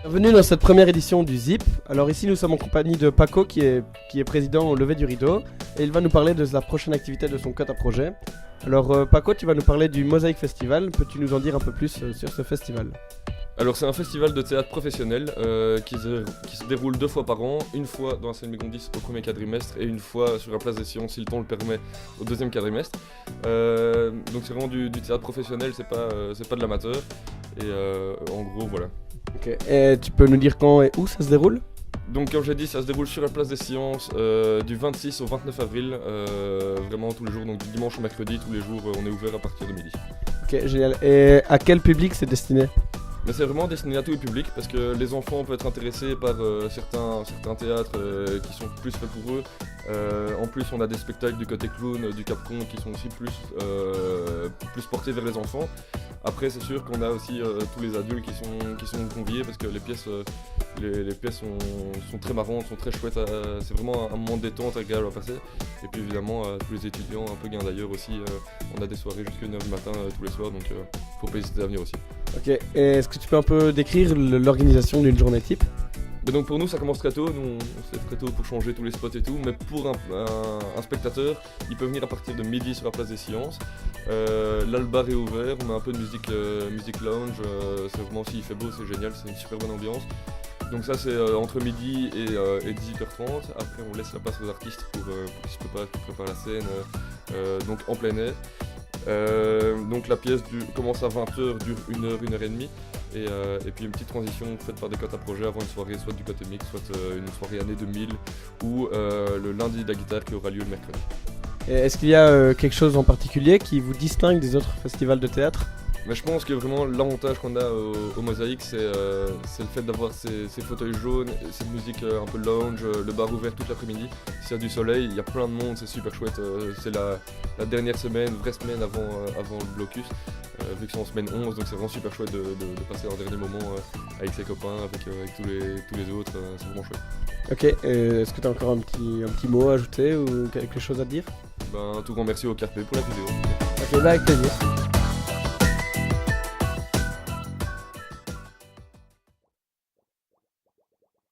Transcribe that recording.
Bienvenue dans cette première édition du ZIP. Alors ici nous sommes en compagnie de Paco qui est président au lever du rideau et il va nous parler de la prochaine activité de son quota projet. Alors Paco, tu vas nous parler du Mosaïque Festival. Peux-tu nous en dire un peu plus sur ce festival? Alors c'est un festival de théâtre professionnel qui se déroule 2 fois par an, une fois dans la salle Mégondis au premier quadrimestre et une fois sur la place des Sciences, si le temps le permet, au deuxième quadrimestre. Donc c'est vraiment du théâtre professionnel, c'est pas de l'amateur. Et en gros voilà. Ok. Et tu peux nous dire quand et où ça se déroule? Donc comme j'ai dit, ça se déroule sur la place des Sciences du 26 au 29 avril, vraiment tous les jours, donc du dimanche au mercredi, tous les jours on est ouvert à partir de midi. Ok, génial. Et à quel public c'est destiné? Mais c'est vraiment destiné à tout le public parce que les enfants peuvent être intéressés par certains théâtres qui sont plus faits pour eux. En plus, on a des spectacles du côté clown, du Capcom qui sont aussi plus portés vers les enfants. Après, c'est sûr qu'on a aussi tous les adultes qui sont conviés parce que les pièces sont très marrantes, sont très chouettes. C'est vraiment un moment de détente agréable à passer. Et puis évidemment, tous les étudiants, un peu gains d'ailleurs aussi, on a des soirées jusqu'à 1h du matin tous les soirs, donc faut pas hésiter à venir aussi. Ok, et est-ce que tu peux un peu décrire l'organisation d'une journée type? Mais donc pour nous ça commence très tôt, nous on se lève très tôt pour changer tous les spots et tout, mais pour un spectateur, il peut venir à partir de midi sur la place des Sciences. Là le bar est ouvert, on a un peu de musique lounge, c'est vraiment s'il fait beau c'est génial, c'est une super bonne ambiance. Donc ça c'est entre midi et 18h30, après on laisse la place aux artistes pour qu'ils se préparent la scène, donc en plein air. Donc la pièce commence à 20h, dure 1h, 1h30 et puis une petite transition faite par des quotas projets avant une soirée soit du côté mix, soit une soirée année 2000 ou le lundi de la guitare qui aura lieu le mercredi. Et est-ce qu'il y a quelque chose en particulier qui vous distingue des autres festivals de théâtre? Mais je pense que vraiment l'avantage qu'on a au Mosaïque c'est le fait d'avoir ces fauteuils jaunes, cette musique un peu lounge, le bar ouvert toute l'après-midi. S'il y a du soleil, il y a plein de monde, c'est super chouette. C'est la dernière semaine, vraie semaine avant le blocus, vu que c'est en semaine 11, donc c'est vraiment super chouette de passer un dernier moment avec ses copains, avec tous les autres, c'est vraiment chouette. Ok, est-ce que tu as encore un petit mot à ajouter ou quelque chose à dire? Ben, un tout grand merci au Carpe pour la vidéo. Ok, bah avec plaisir.